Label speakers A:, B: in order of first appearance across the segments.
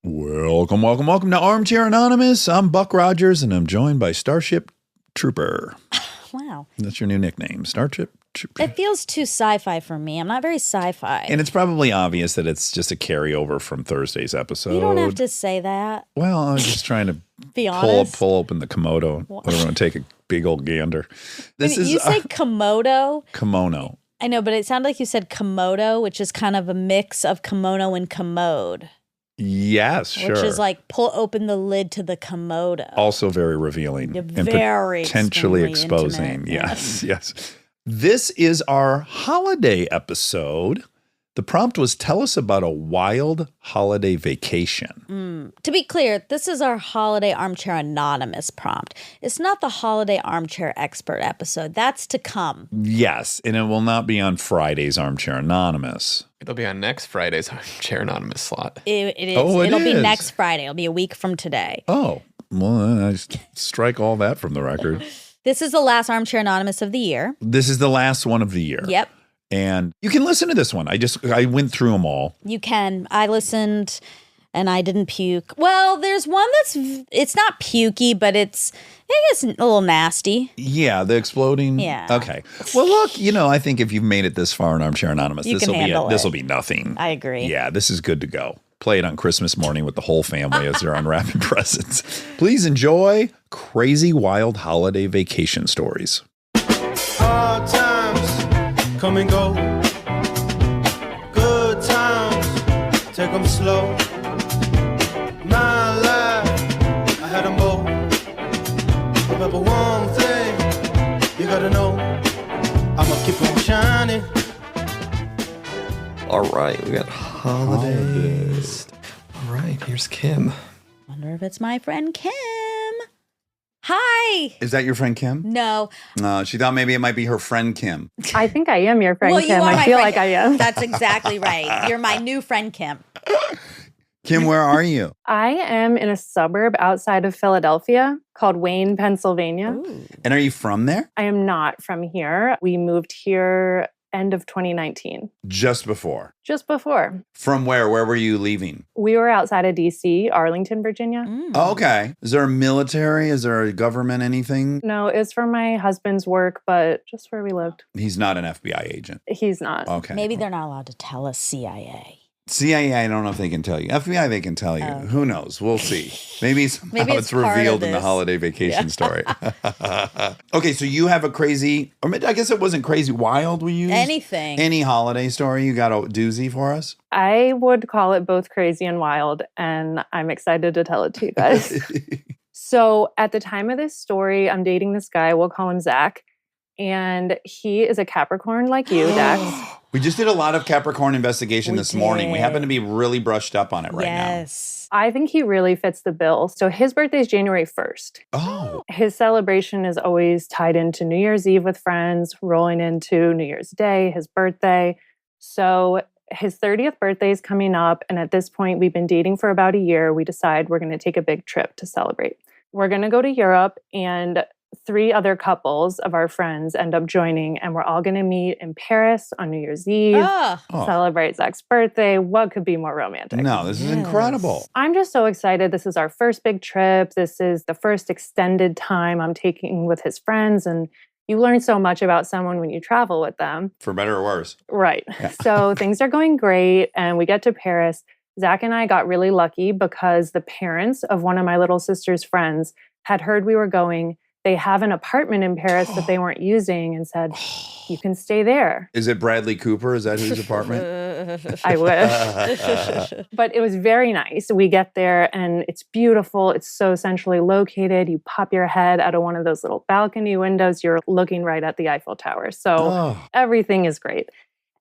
A: Welcome to Armchair Anonymous. I'm Buck Rogers, and I'm joined by Starship Trooper.
B: Wow.
A: That's your new nickname, Starship Trooper.
B: It feels too sci-fi for me. I'm not very sci-fi.
A: And it's probably obvious that it's just a carryover from Thursday's episode.
B: You don't have to say that.
A: Well, I was just trying to
B: Be honest.
A: pull open the Komodo. I'm going to take a big old gander.
B: You say Komodo?
A: Kimono.
B: I know, but it sounded like you said Komodo, which is kind of a mix of kimono and commode.
A: Yes, sure.
B: Which is like pull open the lid to the Komodo.
A: Also very revealing. And
B: Very
A: potentially exposing.
B: intimate.
A: Yes. This is our holiday episode. The prompt was, tell us about a wild holiday vacation.
B: To be clear, this is our Holiday Armchair Anonymous prompt. It's not the Holiday Armchair Expert episode. That's to come.
A: Yes, and it will not be on Friday's Armchair Anonymous.
C: It'll be on next Friday's Armchair Anonymous slot.
B: It is.
A: Oh,
B: It'll be
A: is.
B: next Friday. It'll be a week from today.
A: Oh, well, I just strike all that from the record.
B: This is the last Armchair Anonymous of the year.
A: This is the last one of the year.
B: Yep.
A: And you can listen to this one. I went through them all.
B: You can. I listened and I didn't puke. Well, there's one it's not pukey, but I guess a little nasty.
A: Yeah, the exploding.
B: Yeah.
A: Okay. Well, look, I think if you've made it this far in Armchair Anonymous,
B: You can handle
A: this will
B: it.
A: be nothing.
B: I agree.
A: Yeah, this is good to go. Play it on Christmas morning with the whole family as they're unwrapping presents. Please enjoy crazy, wild holiday vacation stories.
D: Hard times come and go. Good times, take them slow. My life, I had them both. Remember one thing, you gotta know, I'ma keep on shining.
C: All right, we got holidays. All right, here's Kim.
B: Wonder if it's my friend Kim. Hi.
A: Is that your friend Kim?
B: No.
A: She thought maybe it might be her friend Kim.
E: I think I am your friend,
B: Well,
E: Kim.
B: you are
E: I
B: my
E: feel
B: friend.
E: like I am.
B: That's exactly right. You're my new friend Kim.
A: Kim, where are you?
E: I am in a suburb outside of Philadelphia called Wayne, Pennsylvania.
B: Ooh.
A: And are you from there?
E: I am not from here. We moved here end of 2019.
A: Just before.
E: Just before.
A: From where? Where were you leaving?
E: We were outside of DC, Arlington, Virginia.
A: Oh, okay. Is there a military? Is there a government anything?
E: No, it's for my husband's work, but just where we lived.
A: He's not an FBI agent.
E: He's not.
A: Okay.
B: Maybe they're not allowed to tell us CIA.
A: CIA, I don't know if they can tell you. FBI, they can tell you.
B: Oh.
A: Who knows? We'll see. Maybe somehow
B: Maybe
A: it's
B: it's part of
A: revealed in the
B: this.
A: holiday vacation story. Okay, so you have a crazy, or I guess it wasn't crazy, wild we used?
B: Anything.
A: Any holiday story? You got a doozy for us?
E: I would call it both crazy and wild, and I'm excited to tell it to you guys. So at the time of this story, I'm dating this guy. We'll call him Zach. And he is a Capricorn like you, Dax.
A: We just did a lot of Capricorn investigation
B: We
A: this morning. We
B: did.
A: happen to be really brushed up on it right
B: Yes.
E: I think he really fits the bill. So his birthday is January 1st.
A: now. Oh,
E: His celebration is always tied into New Year's Eve with friends, rolling into New Year's Day, his birthday. So his 30th birthday is coming up. And at this point, we've been dating for about a year. We decide we're going to take a big trip to celebrate. We're going to go to Europe, and 3 other couples of our friends end up joining, and we're all going to meet in Paris on New Year's Eve,
B: Oh.
E: celebrate Zach's birthday. What could be more romantic?
A: no, this is
B: Yes.
A: incredible.
E: I'm just so excited. This is our first big trip. This is the first extended time I'm taking with his friends. And you learn so much about someone when you travel with them.
A: For better or worse.
E: Right.
A: Yeah.
E: So things are going great. And we get to Paris. Zach and I got really lucky because the parents of one of my little sister's friends had heard we were going. They have an apartment in Paris that they weren't using and said, you can stay there.
A: Is it Bradley Cooper? Is that his apartment?
E: I wish. But it was very nice. We get there and it's beautiful. It's so centrally located. You pop your head out of one of those little balcony windows. You're looking right at the Eiffel Tower. So
A: Oh.
E: everything is great.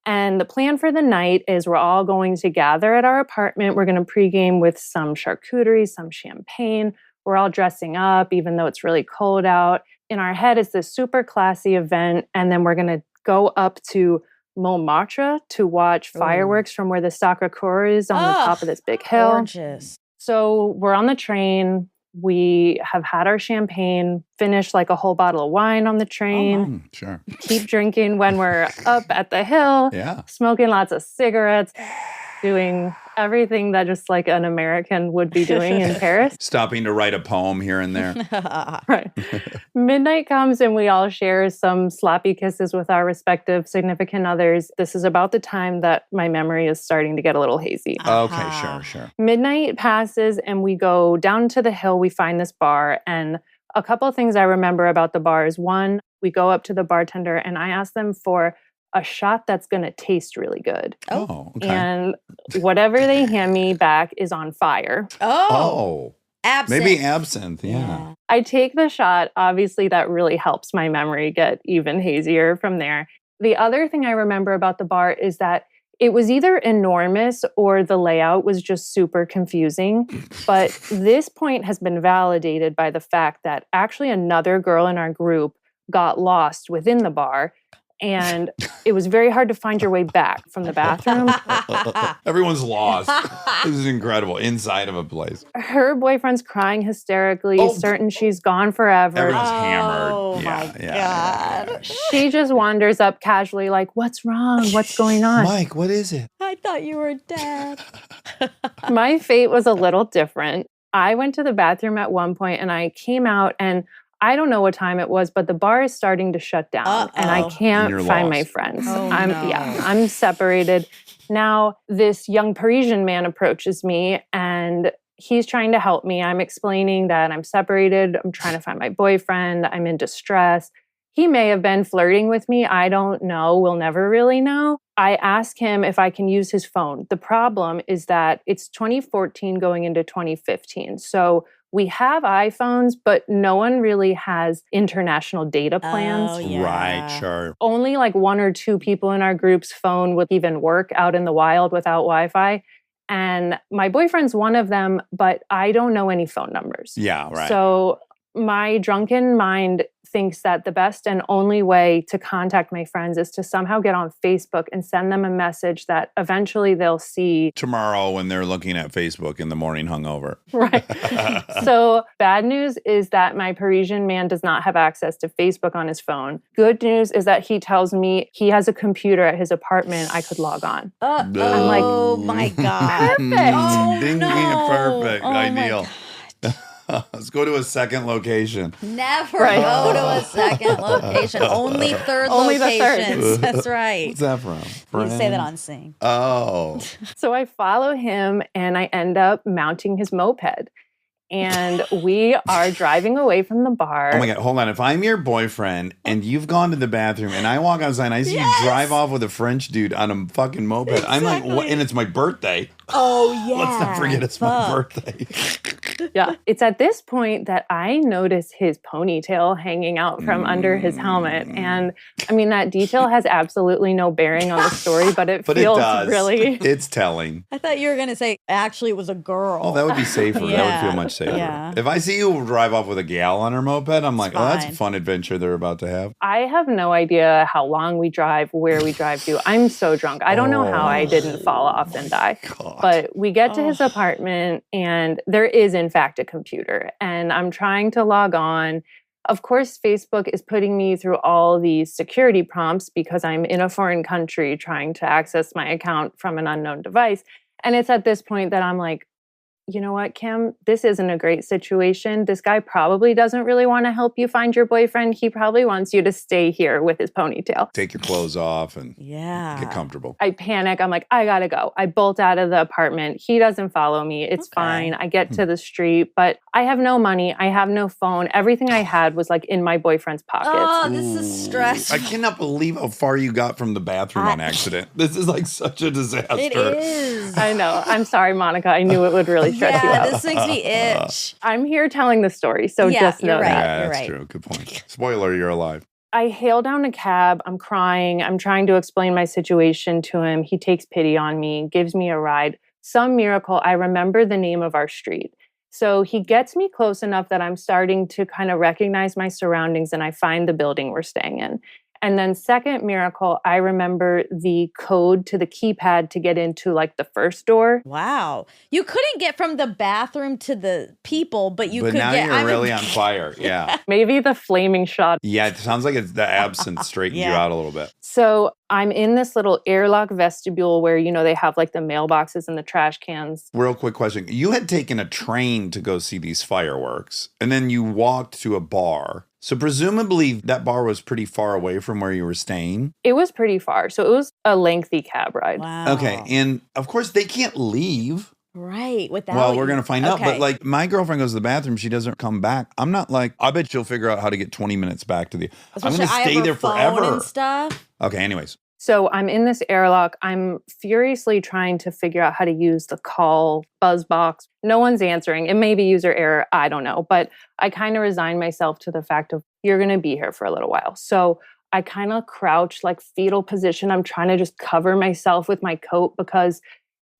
E: And the plan for the night is we're all going to gather at our apartment. We're going to pregame with some charcuterie, some champagne. We're all dressing up, even though it's really cold out. In our head, it's this super classy event. And then we're going to go up to Montmartre to watch fireworks from where the Sacré-Cœur is on the top of this big hill.
B: Gorgeous.
E: So we're on the train. We have had our champagne, finished like a whole bottle of wine on the train,
A: Sure.
E: keep drinking when we're up at the hill,
A: Yeah.
E: smoking lots of cigarettes, doing Everything that just like an American would be doing in Paris.
A: Stopping to write a poem here and there.
E: Right. Midnight comes and we all share some sloppy kisses with our respective significant others. This is about the time that my memory is starting to get a little hazy.
A: Okay, sure.
E: Midnight passes and we go down to the hill. We find this bar. And a couple of things I remember about the bar is one, we go up to the bartender and I ask them for a shot that's going to taste really good.
A: Oh, okay.
E: And whatever they hand me back is on fire.
A: Oh.
B: Absinthe.
A: Maybe absinthe, yeah.
E: I take the shot. Obviously, that really helps my memory get even hazier from there. The other thing I remember about the bar is that it was either enormous or the layout was just super confusing. But this point has been validated by the fact that actually another girl in our group got lost within the bar. And it was very hard to find your way back from the bathroom.
A: Everyone's lost. This is incredible. Inside of a place.
E: Her boyfriend's crying hysterically, certain she's gone forever.
A: Everyone's hammered.
B: Oh my God.
E: She just wanders up casually like, what's wrong? What's going on?
A: Mike, what is it?
B: I thought you were dead.
E: My fate was a little different. I went to the bathroom at one point and I came out and I don't know what time it was, but the bar is starting to shut down and I can't find my friends. I'm separated. Now this young Parisian man approaches me and he's trying to help me. I'm explaining that I'm separated. I'm trying to find my boyfriend. I'm in distress. He may have been flirting with me. I don't know. We'll never really know. I ask him if I can use his phone. The problem is that it's 2014 going into 2015. So we have iPhones, but no one really has international data plans.
B: Oh, yeah.
A: Right, sure.
E: Only like one or two people in our group's phone would even work out in the wild without Wi-Fi. And my boyfriend's one of them, but I don't know any phone numbers.
A: Yeah, right.
E: So my drunken mind thinks that the best and only way to contact my friends is to somehow get on Facebook and send them a message that eventually they'll see.
A: Tomorrow when they're looking at Facebook in the morning hungover.
E: Right. So bad news is that my Parisian man does not have access to Facebook on his phone. Good news is that he tells me he has a computer at his apartment I could log on.
B: I'm
E: like,
B: oh my God.
E: Perfect.
A: Ding,
B: no.
A: perfect.
B: Oh, my
A: Ideal.
B: God.
A: Let's go to a second location.
B: Never go to a second location. Only third
E: Only the third.
B: locations. That's right.
A: What's that from?
B: You say that on Sing.
A: Oh.
E: So I follow him and I end up mounting his moped. And we are driving away from the bar.
A: Oh my God, hold on. If I'm your boyfriend and you've gone to the bathroom and I walk outside and I see you drive off with a French dude on a fucking moped, I'm like, what? And it's my birthday.
B: Oh, yeah.
A: Let's not forget it's my birthday.
E: Yeah. It's at this point that I notice his ponytail hanging out from under his helmet. And I mean, that detail has absolutely no bearing on the story, but it feels really.
A: It's telling.
B: I thought you were going to say, actually, it was a girl.
A: Oh, that would be safer. That would feel much safer.
B: Yeah.
A: If I see you drive off with a gal on her moped, I'm like,
B: It's
A: oh, that's a
B: fine.
A: fun adventure they're about to have.
E: I have no idea how long we drive, where we drive to. I'm so drunk. I don't know how I didn't fall off and die.
A: God.
E: But we get to his apartment and there is, in fact, a computer. And I'm trying to log on. Of course, Facebook is putting me through all these security prompts because I'm in a foreign country trying to access my account from an unknown device. And it's at this point that I'm like, you know what, Kim, this isn't a great situation. This guy probably doesn't really want to help you find your boyfriend. He probably wants you to stay here with his ponytail.
A: Take your clothes off and get comfortable.
E: I panic. I'm like, I gotta go. I bolt out of the apartment. He doesn't follow me. It's fine. I get to the street, but I have no money. I have no phone. Everything I had was like in my boyfriend's pockets.
B: Oh, this is stressful.
A: I cannot believe how far you got from the bathroom on accident. This is like such a disaster.
B: It is.
E: I know. I'm sorry, Monica. I knew it would really stress you out.
B: This makes me itch.
E: I'm here telling the story, so just know
B: you're right.
E: that.
A: Yeah,
B: You're
A: that's
B: right.
A: true. Good point. Spoiler, you're alive.
E: I hail down a cab. I'm crying. I'm trying to explain my situation to him. He takes pity on me, gives me a ride. Some miracle, I remember the name of our street. So he gets me close enough that I'm starting to kind of recognize my surroundings and I find the building we're staying in. And then second miracle, I remember the code to the keypad to get into like the first door.
B: Wow. You couldn't get from the bathroom to the people, but you
A: But
B: could
A: now
B: get.
A: you're really on fire. Yeah.
E: Maybe the flaming shot.
A: Yeah, it sounds like it's the absinthe straightened you
B: Yeah.
A: out a little bit.
E: So I'm in this little airlock vestibule where, they have like the mailboxes and the trash cans.
A: Real quick question. You had taken a train to go see these fireworks, and then you walked to a bar. So presumably that bar was pretty far away from where you were staying?
E: It was pretty far. So it was a lengthy cab ride.
B: Wow.
A: Okay. And of course, they can't leave.
B: Right. Without
A: Well, we're going to find out.
B: Okay.
A: But like my girlfriend goes to the bathroom. She doesn't come back. I'm not like, I bet you'll figure out how to get 20 minutes back to the. I'm going to stay there forever.
B: And stuff.
A: Okay. Anyways.
E: So I'm in this airlock. I'm furiously trying to figure out how to use the call buzz box. No one's answering. It may be user error. I don't know. But I kind of resign myself to the fact of you're going to be here for a little while. So I kind of crouch like fetal position. I'm trying to just cover myself with my coat because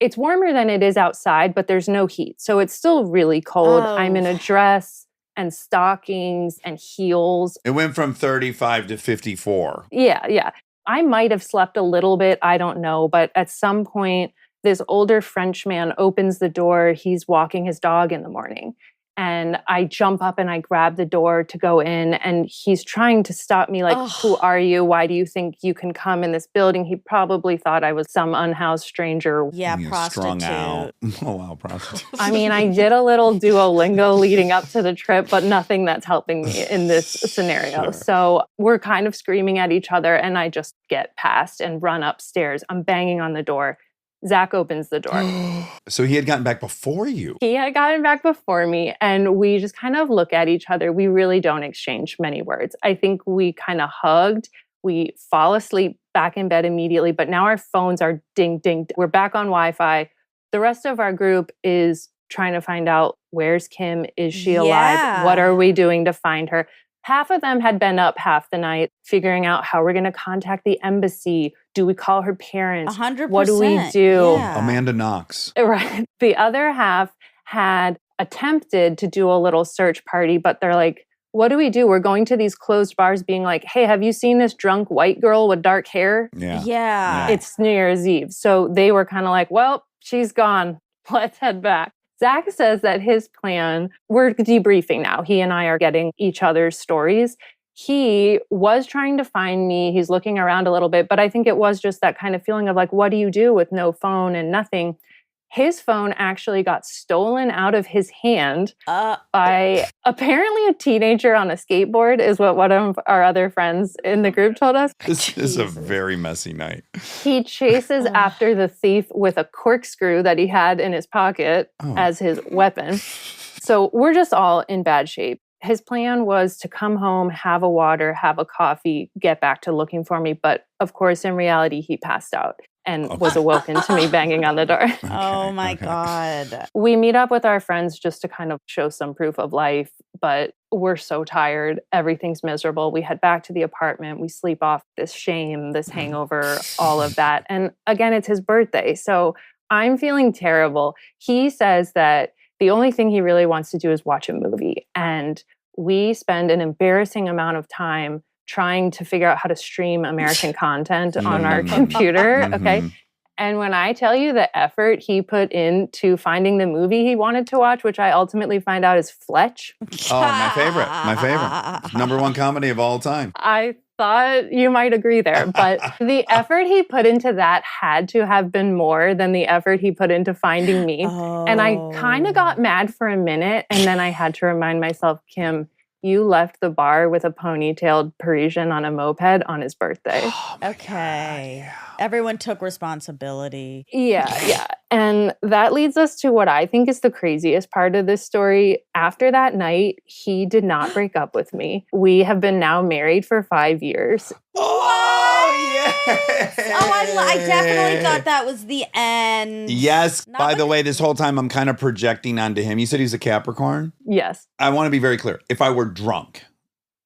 E: it's warmer than it is outside, but there's no heat. So it's still really cold.
B: Oh.
E: I'm in a dress and stockings and heels.
A: It went from 35 to 54.
E: Yeah. I might have slept a little bit. I don't know. But at some point, this older French man opens the door. He's walking his dog in the morning. And I jump up and I grab the door to go in. And he's trying to stop me like, Who are you? Why do you think you can come in this building? He probably thought I was some unhoused stranger.
B: Yeah,
A: You're
B: prostitute.
A: strung out. Oh, wow, prostitute.
E: I mean, I did a little Duolingo leading up to the trip, but nothing that's helping me in this scenario.
A: Sure.
E: So we're kind of screaming at each other and I just get past and run upstairs. I'm banging on the door. Zach opens the door.
A: So he had gotten back before you.
E: He had gotten back before me and we just kind of look at each other. We really don't exchange many words. I think we kind of hugged. We fall asleep back in bed immediately, but now our phones are ding, ding. We're back on Wi-Fi. The rest of our group is trying to find out, where's Kim? Is she alive?
B: Yeah.
E: What are we doing to find her? Half of them had been up half the night figuring out how we're going to contact the embassy. Do we call her parents?
B: 100%.
E: What do we do?
B: Yeah.
A: Amanda Knox.
E: Right. The other half had attempted to do a little search party, but they're like, what do we do? We're going to these closed bars being like, hey, have you seen this drunk white girl with dark hair?
B: Yeah.
E: It's New Year's Eve. So they were kind of like, well, she's gone. Let's head back. Zach says that his plan, we're debriefing now. He and I are getting each other's stories. He was trying to find me. He's looking around a little bit, but I think it was just that kind of feeling of like, what do you do with no phone and nothing? His phone actually got stolen out of his hand by apparently a teenager on a skateboard, is what one of our other friends in the group told us.
A: This is a very messy night.
E: He chases after the thief with a corkscrew that he had in his pocket as his weapon. So we're just all in bad shape. His plan was to come home, have a water, have a coffee, get back to looking for me. But of course, in reality, he passed out and was awoken to me banging on the door.
B: Oh my God.
E: We meet up with our friends just to kind of show some proof of life, but we're so tired. Everything's miserable. We head back to the apartment. We sleep off this shame, this hangover, all of that. And again, it's his birthday. So I'm feeling terrible. He says that the only thing he really wants to do is watch a movie. And we spend an embarrassing amount of time trying to figure out how to stream American content on our computer. Okay. And when I tell you the effort he put into finding the movie he wanted to watch, which I ultimately find out is Fletch.
A: Oh, my favorite. My favorite. Number one comedy of all time.
E: I thought you might agree there, but the effort he put into that had to have been more than the effort he put into finding me. And I kind of got mad for a minute, and then I had to remind myself, Kim, you left the bar with a ponytailed Parisian on a moped on his birthday.
A: Oh
B: Okay.
A: God, yeah.
B: Everyone took responsibility.
E: Yeah. And that leads us to what I think is the craziest part of this story. After that night, he did not break up with me. We have been now married for 5 years.
A: Oh, yes.
B: Oh, I definitely thought that was the end.
A: Yes.
B: Not
A: By the
B: like-
A: way, this whole time I'm kind of projecting onto him. You said he's a Capricorn?
E: Yes.
A: I want to be very clear. If I were drunk,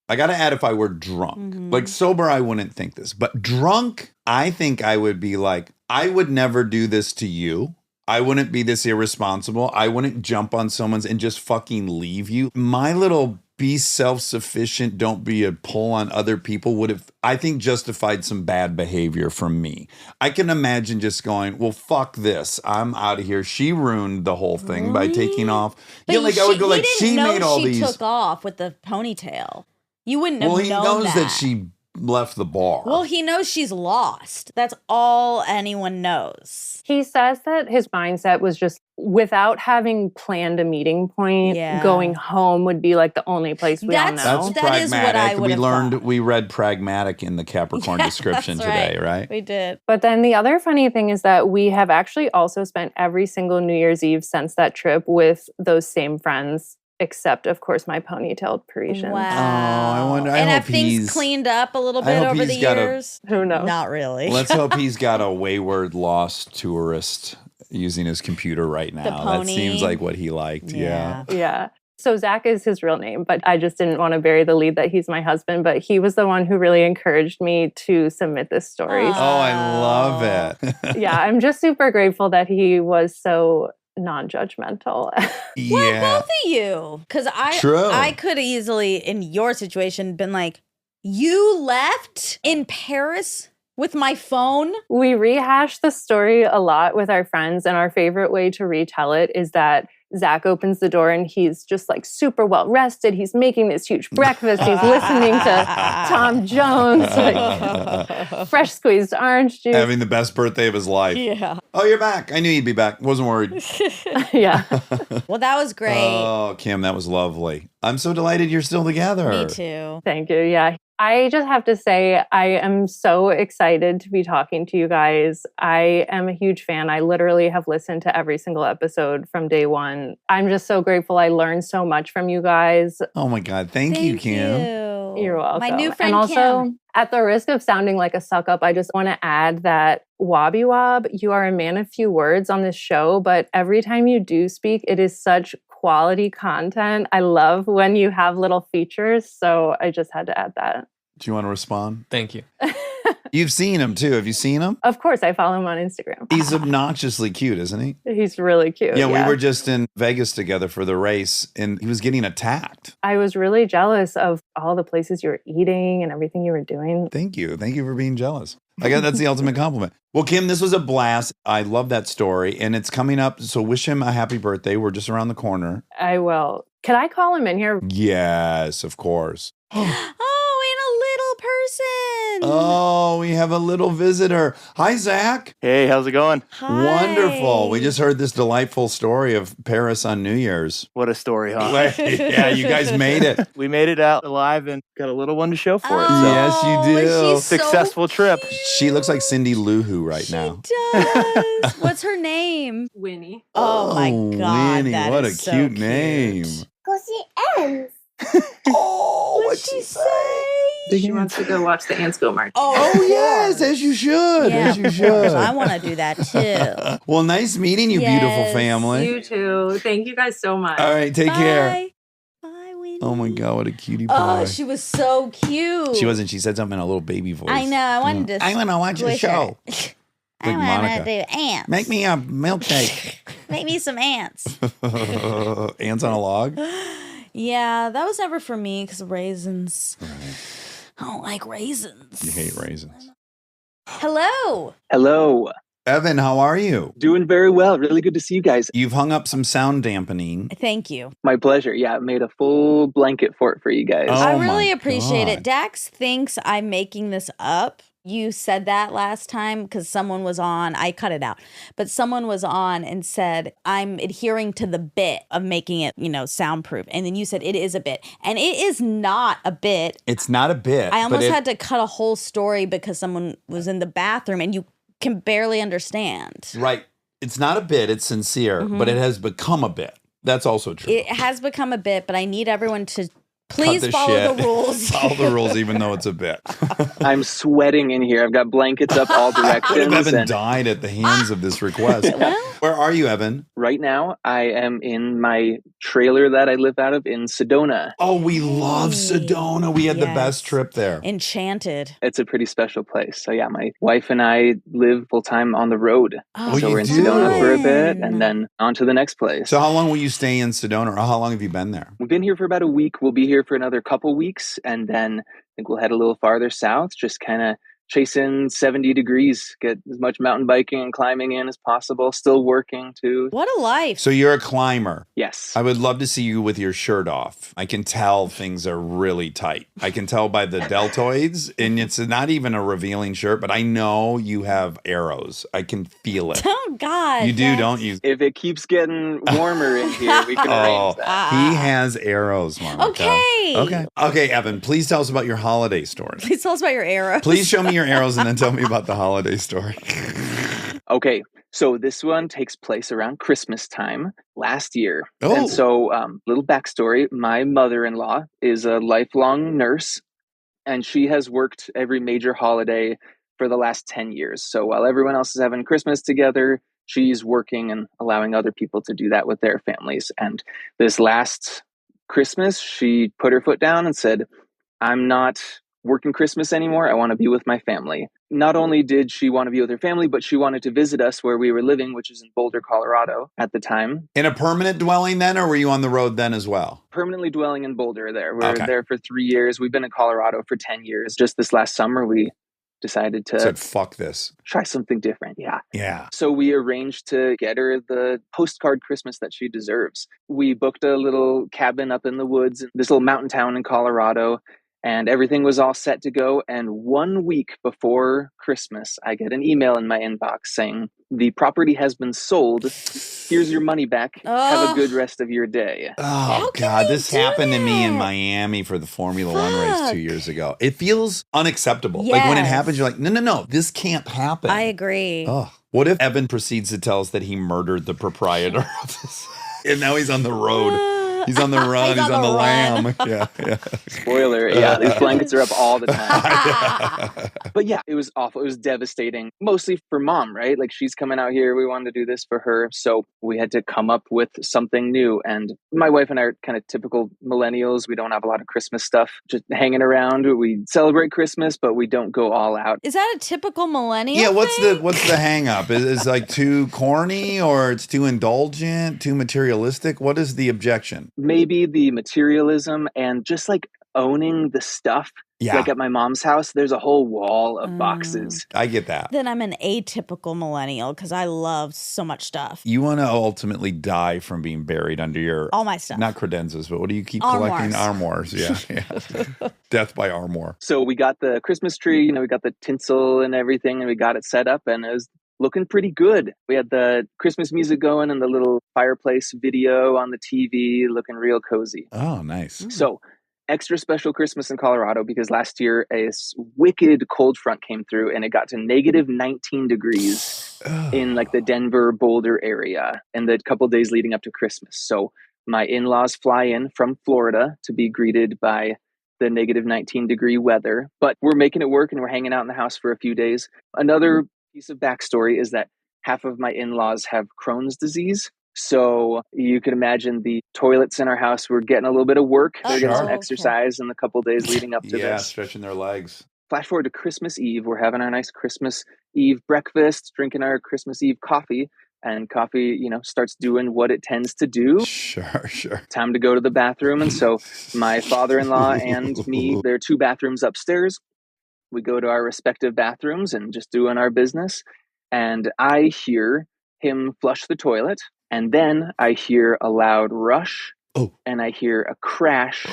A: I got to add if I were drunk. Like sober, I wouldn't think this. But drunk, I think I would be like, I would never do this to you. I wouldn't be this irresponsible. I wouldn't jump on someone's and just fucking leave you. My little be self-sufficient, don't be a pull on other people would have, I think, justified some bad behavior from me. I can imagine just going, well, fuck this. I'm out of here. She ruined the whole thing by taking off.
B: But
A: Yeah, like I would go like, she made all
B: she
A: these.
B: took off with the ponytail. You wouldn't have
A: Well, he
B: known
A: knows that she left the bar.
B: Well, he knows she's lost. That's all anyone knows.
E: He says that his mindset was just without having planned a meeting point, going home would be like the only place we all know.
A: That's
B: That
A: pragmatic.
B: is what I would have thought.
A: We read pragmatic in the Capricorn description today, right?
B: We did.
E: But then the other funny thing is that we have actually also spent every single New Year's Eve since that trip with those same friends. Except, of course, my ponytailed Parisian.
B: Wow.
A: Oh, I wonder.
B: And have things cleaned up a little bit over the years?
E: Who knows?
B: Not really.
A: Let's hope he's got a wayward lost tourist using his computer right now. That seems like what he liked. Yeah.
E: So Zach is his real name, but I just didn't want to bury the lead that he's my husband. But he was the one who really encouraged me to submit this story.
A: Oh, I love it.
E: Yeah, I'm just super grateful that he was so non-judgmental.
B: Well, both of you. Because I could easily, in your situation, been like, you left in Paris with my phone?
E: We rehash the story a lot with our friends, and our favorite way to retell it is that Zach opens the door and he's just like super well rested. He's making this huge breakfast. He's listening to Tom Jones, like fresh squeezed orange juice.
A: Having the best birthday of his life.
B: Yeah.
A: Oh, you're back. I knew you'd be back. Wasn't worried.
E: Yeah.
B: Well, that was great.
A: Oh, Kim, that was lovely. I'm so delighted you're still together.
B: Me too.
E: Thank you. Yeah. I just have to say, I am so excited to be talking to you guys. I am a huge fan. I literally have listened to every single episode from day one. I'm just so grateful. I learned so much from you guys.
A: Oh my God. Thank you, Kim.
E: You're welcome.
B: My new friend,
E: and also,
B: Kim.
E: At the risk of sounding like a suck up, I just want to add that Wobby Wob, you are a man of few words on this show, but every time you do speak, it is such quality content. I love when you have little features, so I just had to add that.
A: Do you want to respond?
C: Thank you.
A: You've seen him too. Have you seen him?
E: Of course, I follow him on Instagram.
A: He's obnoxiously cute, isn't he?
E: He's really cute.
A: Yeah, we were just in Vegas together for the race, and he was getting attacked.
E: I was really jealous of all the places you were eating and everything you were doing.
A: Thank you. Thank you for being jealous. I guess that's the ultimate compliment. Well, Kim, this was a blast. I love that story, and it's coming up, so wish him a happy birthday. We're just around the corner.
E: I will. Can I call him in here?
A: Yes, of course.
B: Person.
A: Oh, we have a little visitor. Hi, Zach.
F: Hey, how's it going?
B: Hi.
A: Wonderful. We just heard this delightful story of Paris on New Year's.
F: What a story, huh?
A: Yeah, you guys made it.
F: We made it out alive and got a little one to show for it. So.
A: Yes, you do.
B: She's
F: Successful trip.
A: She looks like Cindy Lou Who right now.
B: She does. What's her name?
E: Winnie.
B: Oh my God.
A: Winnie,
B: that
A: what
B: is
A: a
B: so
A: cute name.
G: Go see ends.
A: Oh,
B: What'd she say?
E: She wants to go watch the ants go march.
A: Oh, yes, as you should.
B: Yeah,
A: As you
B: of course.
A: should.
B: I want to do that too.
A: Well, nice meeting you, beautiful
B: Yes,
A: family.
E: You too. Thank you guys so much.
A: All right, take care.
B: Bye. Bye, Winnie.
A: Oh my God, what a cutie pie.
B: Oh, she was so cute.
A: She wasn't. She said something in a little baby voice.
B: I know. I wanted to.
A: I want to watch the
B: squish her.
A: show.
B: I
A: Like
B: want
A: Monica.
B: to do ants.
A: Make me a milkshake.
B: Make me some ants.
A: Ants on a log?
B: Yeah, that was never for me because of raisins. I don't like raisins.
A: You hate raisins.
B: Hello.
F: Hello.
A: Evan, how are you?
F: Doing very well. Really good to see you guys.
A: You've hung up some sound dampening.
B: Thank you.
F: My pleasure. Yeah, I made a full blanket fort for you guys.
A: Oh,
B: I
A: my
B: really appreciate
A: God.
B: it. Dax thinks I'm making this up. You said that last time because someone was on. I cut it out. But someone was on and said, I'm adhering to the bit of making it, soundproof. And then you said it is a bit. And it is not a bit.
A: It's not a bit.
B: I almost
A: but
B: had to cut a whole story because someone was in the bathroom and you can barely understand.
A: Right. It's not a bit. It's sincere, but it has become a bit. That's also true.
B: It has become a bit, but I need everyone to please
A: Cut
B: follow
A: shit.
B: the rules.
A: Follow the rules, even though it's a bit.
F: I'm sweating in here. I've got blankets up all
A: What if
F: directions.
A: Evan
F: And
A: died at the hands of this request? Where are you, Evan?
F: right now, I am in my trailer that I live out of in Sedona.
A: Oh, we love Sedona. We had the
B: Yes.
A: best trip there.
B: Enchanted.
F: It's a pretty special place. So yeah, my wife and I live full time on the road.
B: Oh,
F: So
A: you
F: we're in
A: do?
F: Sedona for a bit
B: fun.
F: and then on to the next place.
A: So how long will you stay in Sedona, or how long have you been there?
F: We've been here for about a week. We'll be here for another couple weeks, and then I think we'll head a little farther south, just kind of chasing 70 degrees, get as much mountain biking and climbing in as possible, still working too.
B: What a life.
A: So you're a climber.
F: Yes.
A: I would love to see you with your shirt off. I can tell things are really tight. I can tell by the deltoids, and it's not even a revealing shirt, but I know you have arrows. I can feel it.
B: Oh, God.
A: You do, don't you?
F: If it keeps getting warmer in here, we can arrange that.
A: He has arrows, Monica.
B: Okay.
A: Okay, Evan, please tell us about your holiday story.
B: Please tell us about your arrows.
A: Please show me your arrows and then tell me about the holiday story.
F: Okay, so this one takes place around Christmas time last year.
A: Oh.
F: And so, little backstory, my mother-in-law is a lifelong nurse, and she has worked every major holiday for the last 10 years. So while everyone else is having Christmas together, she's working and allowing other people to do that with their families. And this last Christmas, she put her foot down and said, I'm not working Christmas anymore. I want to be with my family. Not only did she want to be with her family, but she wanted to visit us where we were living, which is in Boulder, Colorado at the time.
A: In a permanent dwelling then, or were you on the road then as well?
F: Permanently dwelling in Boulder there. We're there for 3 years. We've been in Colorado for 10 years. Just this last summer, we decided to
A: Said, fuck this.
F: try something different.
A: Yeah.
F: So we arranged to get her the postcard Christmas that she deserves. We booked a little cabin up in the woods, this little mountain town in Colorado, and everything was all set to go. And 1 week before Christmas, I get an email in my inbox saying, the property has been sold. Here's your money back. Have a good rest of your day.
A: Oh, God, this happened to me in Miami for the Formula One race 2 years ago. It feels unacceptable. Like when it happens, you're like, no, this can't happen.
B: I agree.
A: Oh. What if Evan proceeds to tell us that he murdered the proprietor of this? And now he's on the road. He's on the run. He's on the lam. Yeah.
F: Spoiler. Yeah, these blankets are up all the time. But yeah, it was awful. It was devastating, mostly for mom, right? Like she's coming out here. We wanted to do this for her. So we had to come up with something new. And my wife and I are kind of typical millennials. We don't have a lot of Christmas stuff just hanging around. We celebrate Christmas, but we don't go all out.
B: Is that a typical millennial
A: Yeah, what's
B: thing?
A: the hang up? Is it like too corny or it's too indulgent, too materialistic? What is the objection?
F: Maybe the materialism and just like owning the stuff.
A: Yeah.
F: Like at my mom's house, there's a whole wall of boxes.
A: I get that.
B: Then I'm an atypical millennial because I love so much stuff.
A: You want to ultimately die from being buried under your...
B: All my stuff.
A: Not credenzas, but what do you keep
B: Armoires.
A: collecting? Armoires. Yeah. Death by armoire.
F: So we got the Christmas tree, we got the tinsel and everything, and we got it set up, and it was looking pretty good. We had the Christmas music going and the little fireplace video on the TV, looking real cozy.
A: Oh, nice.
F: So extra special Christmas in Colorado because last year a wicked cold front came through and it got to negative 19 degrees in like the Denver, Boulder area and the couple days leading up to Christmas. So my in-laws fly in from Florida to be greeted by the negative 19 degree weather, but we're making it work and we're hanging out in the house for a few days. Another piece of backstory is that half of my in-laws have Crohn's disease. So you can imagine the toilets in our house were getting a little bit of work. They're getting some exercise in the couple days leading up to this.
A: Yeah, stretching their legs.
F: Flash forward to Christmas Eve. We're having our nice Christmas Eve breakfast, drinking our Christmas Eve coffee. And coffee, starts doing what it tends to do.
A: Sure.
F: Time to go to the bathroom. And so my father-in-law and me, there are 2 bathrooms upstairs. We go to our respective bathrooms and just doing our business. And I hear him flush the toilet. And then I hear a loud rush. And I hear a crash.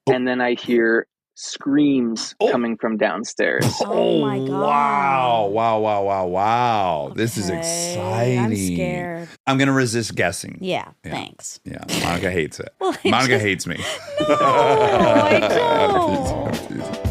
F: And then I hear screams coming from downstairs.
B: Oh my God.
A: Wow. This is exciting.
B: I'm scared.
A: I'm going to resist guessing.
B: Yeah, thanks.
A: Yeah, Monica hates it.
B: Well,
A: Monica hates me.
B: No, I don't.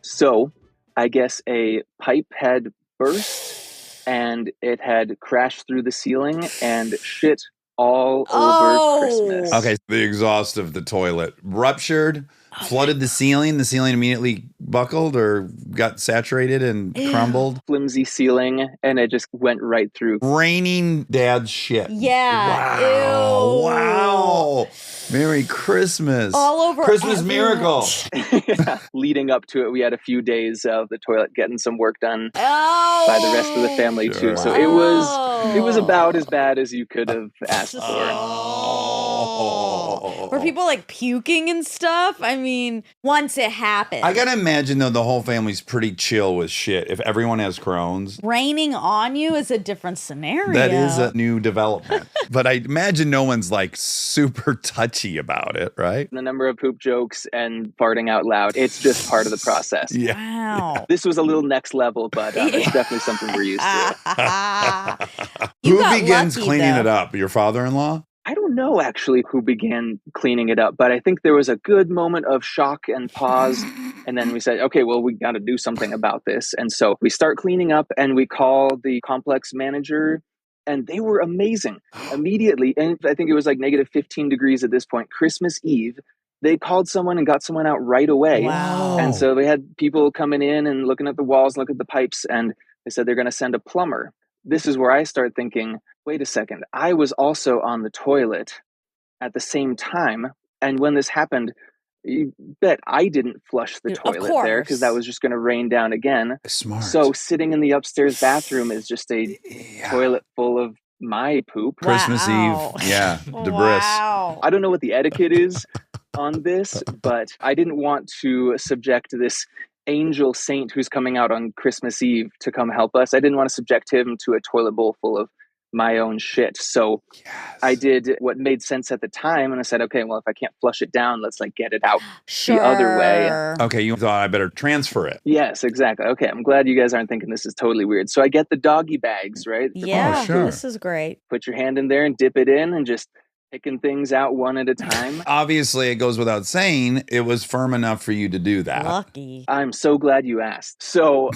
F: So I guess a pipe had burst and it had crashed through the ceiling and shit all over Christmas.
A: Okay, the exhaust of the toilet ruptured, flooded the ceiling. The ceiling immediately buckled or got saturated and crumbled.
F: Flimsy ceiling, and it just went right through.
A: Raining dad's shit.
B: Yeah.
A: Wow.
B: Ew.
A: Wow. Merry Christmas.
B: All over
A: Christmas
B: everywhere.
A: miracle.
F: Yeah. Leading up to it, we had a few days of the toilet getting some work done
B: Oh.
F: by the rest of the family
A: Sure.
F: too. So it was about as bad as you could have asked for.
B: Oh. Were people like puking and stuff? I mean, once it happened.
A: I gotta imagine though the whole family's pretty chill with shit. If everyone has Crohn's,
B: Raining on you is a different scenario.
A: that is a new development. But I imagine no one's like super touchy about it, right?
F: The number of poop jokes and farting out loud, it's just part of the process.
A: Yeah.
B: Wow.
F: This was a little next level, but it's definitely something we're used to.
B: You
A: Who
B: got
A: begins
B: lucky,
A: cleaning
B: though.
A: it up? Your father-in-law?
F: I don't know actually who began cleaning it up, but I think there was a good moment of shock and pause. And then we said, okay, well, we got to do something about this. And so we start cleaning up and we call the complex manager, and they were amazing immediately. And I think it was like negative 15 degrees at this point, Christmas Eve. They called someone and got someone out right away.
B: Wow.
F: And so they had people coming in and looking at the walls, looking at the pipes, and they said they're going to send a plumber. This is where I start thinking, wait a second, I was also on the toilet at the same time. And when this happened, you bet I didn't flush the
B: Of
F: toilet there because that
B: course.
F: was just going to rain down again.
A: Smart.
F: So sitting in the upstairs bathroom is just a toilet full of my poop.
A: Christmas
B: Wow.
A: Eve. Yeah. Debris.
B: Wow.
F: I don't know what the etiquette is on this, but I didn't want to subject this angel saint who's coming out on Christmas Eve to come help us. I didn't want to subject him to a toilet bowl full of my own shit. So I did what made sense at the time. And I said, okay, well, if I can't flush it down, let's like get it out the other way.
A: Okay, you thought I better transfer it.
F: Yes, exactly. Okay, I'm glad you guys aren't thinking this is totally weird. So I get the doggy bags, right?
B: Yeah,
A: sure.
B: this is great.
F: Put your hand in there and dip it in and just picking things out one at a time.
A: Obviously, it goes without saying, it was firm enough for you to do that.
B: Lucky.
F: I'm so glad you asked. So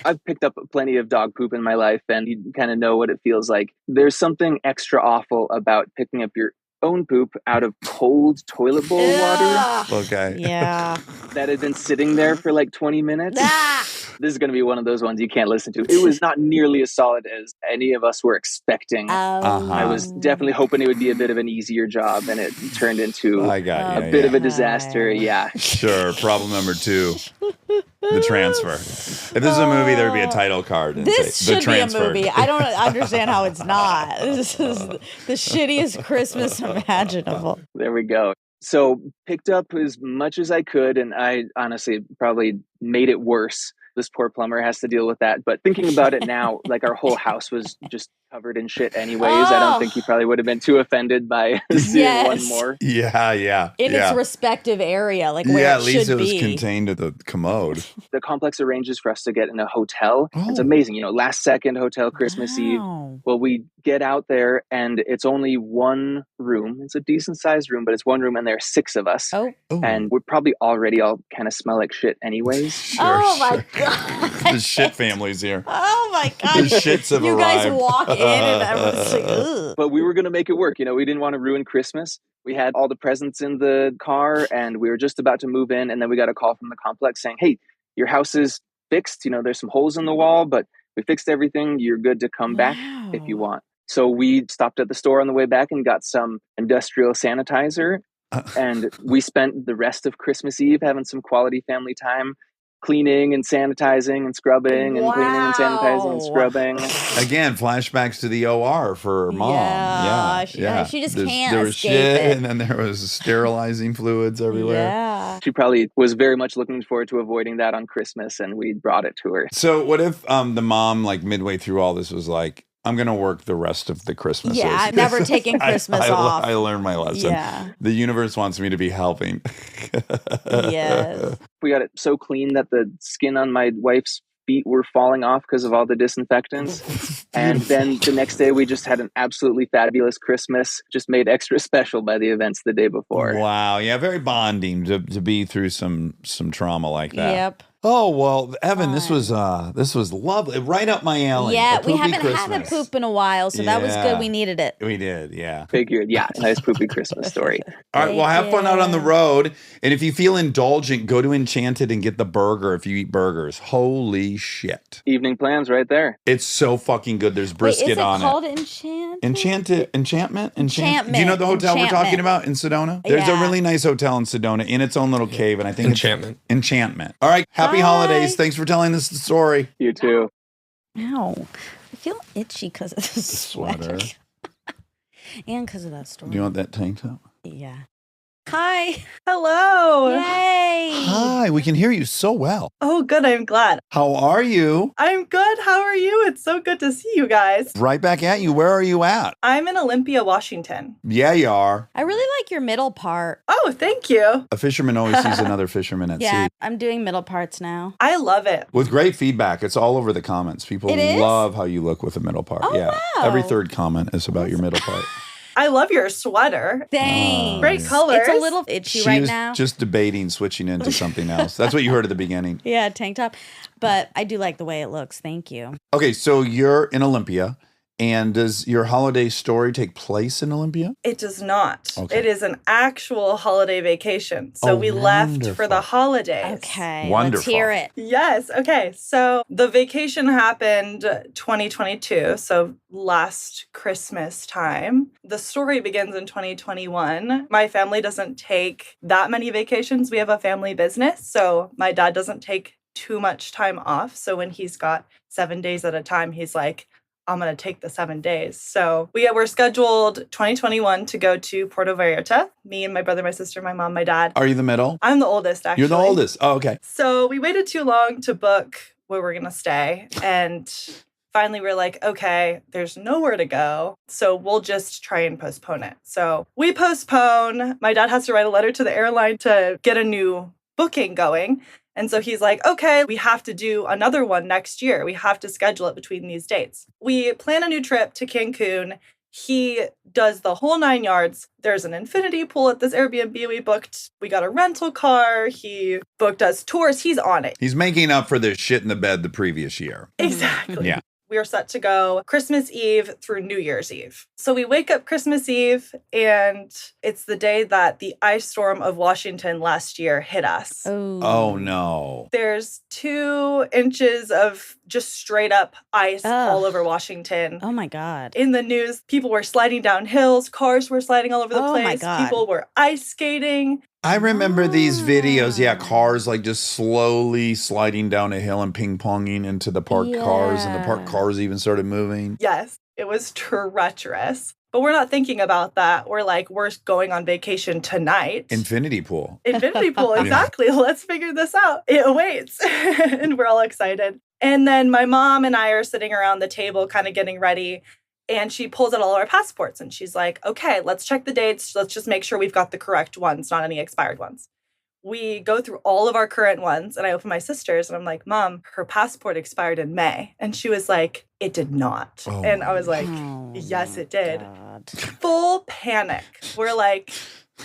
F: I've picked up plenty of dog poop in my life, and you kind of know what it feels like. There's something extra awful about picking up your own poop out of cold toilet bowl water
B: Ugh.
A: Okay.
B: Yeah.
F: that had been sitting there for like 20 minutes.
B: Ah.
F: This is going to be one of those ones you can't listen to. It was not nearly as solid as any of us were expecting. I was definitely hoping it would be a bit of an easier job, and it turned into
A: I got you.
F: a bit of a disaster. Yeah.
A: Sure. Problem number 2. The transfer. If this is a movie, there would be a title card. And
B: This
A: say, the
B: should be a
A: transfer.
B: movie. I don't understand how it's not. This is the shittiest Christmas imaginable.
F: There we go. So picked up as much as I could, and I honestly probably made it worse. This poor plumber has to deal with that. But thinking about it now, like our whole house was just covered in shit anyways. I don't think he probably would have been too offended by seeing one more.
A: Yeah.
B: In its respective area, like where
A: Yeah,
B: it
A: at least
B: should
A: it was
B: be.
A: contained to the commode.
F: The complex arranges for us to get in a hotel. It's
A: Oh.
F: amazing. You know, last second hotel Christmas Eve.
B: Wow.
F: Well, we get out there and it's only one room. It's a decent sized room, but it's one room and there are 6 of us.
B: Oh.
A: Ooh.
F: And we're probably already all kind of smell like shit anyways.
B: Oh my
A: Sure.
B: God.
A: The shit family's here.
B: Oh my God.
A: The shits have
B: you guys
A: arrived.
B: walk in and everyone's like, ugh.
F: But we were going to make it work. You know, we didn't want to ruin Christmas. We had all the presents in the car and we were just about to move in. And then we got a call from the complex saying, hey, your house is fixed. You know, there's some holes in the wall, but we fixed everything. You're good to come back if you want. So we stopped at the store on the way back and got some industrial sanitizer. And we spent the rest of Christmas Eve having some quality family time, cleaning and sanitizing and scrubbing and cleaning and sanitizing and scrubbing.
A: Again, flashbacks to the OR for mom.
B: Yeah,
A: Yeah.
B: she just
A: There's-
B: can't
A: There was
B: escape
A: shit,
B: it.
A: and then there was sterilizing fluids everywhere.
B: Yeah.
F: She probably was very much looking forward to avoiding that on Christmas, and we brought it to her.
A: So what if the mom, like midway through all this, was like, I'm going to work the rest of the Christmases.
B: Yeah, I've never taken Christmas off.
A: I learned my lesson.
B: Yeah.
A: The universe wants me to be helping.
B: Yes.
F: We got it so clean that the skin on my wife's feet were falling off because of all the disinfectants. And then the next day, we just had an absolutely fabulous Christmas, just made extra special by the events the day before.
A: Wow. Yeah, very bonding to be through some trauma like that.
B: Yep.
A: Oh well, Evan, this
B: Fun.
A: was lovely, right up my alley.
B: Yeah,
A: A
B: we
A: poopy
B: haven't had a
A: Christmas.
B: poop in a while, so that was
A: Yeah.
B: good. We needed it.
A: We did, yeah.
F: Figured, yeah, nice poopy Christmas story.
A: All right, well, have fun out on the
B: you.
A: road, and if you feel indulgent, go to Enchanted and get the burger. If you eat burgers, holy shit,
F: Evening plans right there.
A: it's so fucking good. There's
B: Wait,
A: brisket
B: is it
A: on
B: called
A: it. Enchantment. Do you know the hotel we're talking about in Sedona? There's a
B: Yeah.
A: really nice hotel in Sedona in its own little cave, and I think
C: Enchantment.
A: It's Enchantment. All right, happy
B: Bye.
A: holidays. Thanks for telling us the story.
F: You too.
B: Ow. I feel itchy because of the
A: Sweater.
B: sweater. And because of that story.
A: Do you want that tank top?
B: Yeah. Hi.
H: Hello.
B: Yay.
A: Hi, we can hear you so well.
H: Oh, good. I'm glad.
A: How are you?
H: I'm good. How are you? It's so good to see you guys.
A: Right back at you. Where are you at?
H: I'm in Olympia, Washington.
A: Yeah, you are.
B: I really like your middle part.
H: Oh, thank you.
A: A fisherman always sees another fisherman at
B: Yeah,
A: sea.
B: I'm doing middle parts now.
H: I love it.
A: With great feedback. It's all over the comments. People
B: It is?
A: love how you look with a middle part.
B: Oh,
A: yeah.
B: wow.
A: Every third comment is about your middle part.
H: I love your sweater.
B: Thanks.
H: Great colors.
B: It's a little itchy
A: She
B: right
A: was
B: now.
A: just debating switching into something else. That's what you heard at the beginning.
B: Yeah, tank top. But I do like the way it looks. Thank you.
A: Okay, so you're in Olympia. And does your holiday story take place in Olympia?
H: It does not.
A: Okay.
H: It is an actual holiday vacation. So
A: Oh,
H: we left
A: wonderful.
H: for the holidays.
B: Okay.
A: Wonderful.
B: Let's hear it.
H: Yes. Okay. So the vacation happened 2022. So last Christmas time. The story begins in 2021. My family doesn't take that many vacations. We have a family business. So my dad doesn't take too much time off. So when he's got 7 days at a time, he's like, I'm going to take the 7 days. So we were scheduled 2021 to go to Puerto Vallarta. Me and my brother, my sister, my mom, my dad.
A: Are you the middle?
H: I'm the oldest, actually.
A: You're the oldest. Oh, okay.
H: So we waited too long to book where we're going to stay. And finally, we're like, okay, there's nowhere to go. So we'll just try and postpone it. So we postpone. My dad has to write a letter to the airline to get a new booking going. And so he's like, okay, we have to do another one next year. We have to schedule it between these dates. We plan a new trip to Cancun. He does the whole 9 yards. There's an infinity pool at this Airbnb we booked. We got a rental car. He booked us tours. He's on it.
A: He's making up for the shit in the bed the previous year.
H: Exactly.
A: Yeah.
H: We are set to go Christmas Eve through New Year's Eve. So we wake up Christmas Eve, and it's the day that the ice storm of Washington last year hit us.
A: Oh, no.
H: There's 2 inches of just straight up ice
B: Ugh.
H: all over Washington.
B: Oh my God.
H: In the news, people were sliding down hills, cars were sliding all over the
B: Oh my
H: place,
B: God.
H: people were ice skating.
A: I remember these videos. Yeah, cars like just slowly sliding down a hill and ping-ponging into the parked cars, and the parked
B: Yeah.
A: cars even started moving.
H: Yes, it was treacherous. But we're not thinking about that. We're like, we're going on vacation tonight.
A: Infinity pool.
H: Infinity pool, exactly. Let's figure this out. It awaits. And we're all excited. And then my mom and I are sitting around the table kind of getting ready. And she pulls out all our passports and she's like, okay, let's check the dates. Let's just make sure we've got the correct ones, not any expired ones. We go through all of our current ones and I open my sister's and I'm like, Mom, her passport expired in May. And she was like, it did not.
A: Oh
H: and I was like,
B: Oh
H: yes,
B: my
H: it did.
B: God.
H: Full panic. We're like,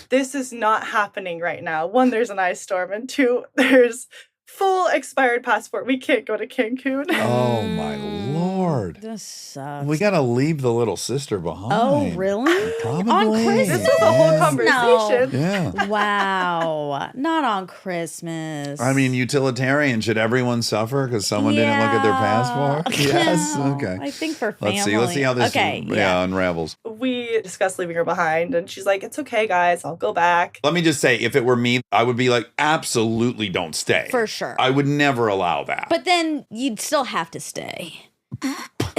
H: this is not happening right now. 1, there's an ice storm. And 2, there's full expired passport. We can't go to Cancun.
A: Oh, my Lord.
B: This sucks.
A: We got to leave the little sister behind.
B: Oh, really?
A: Probably.
B: On Christmas?
H: This was a whole
A: Yeah.
H: conversation.
A: Yeah.
B: Wow. Not on Christmas.
A: I mean, utilitarian. Should everyone suffer because someone didn't look at their passport? Yes.
B: No.
A: Okay.
B: I think for family.
A: Let's see how this
B: Okay, yeah.
A: unravels.
H: We discussed leaving her behind, and she's like, it's okay, guys. I'll go back.
A: Let me just say, if it were me, I would be like, absolutely don't stay.
B: For sure.
A: I would never allow that.
B: But then you'd still have to stay.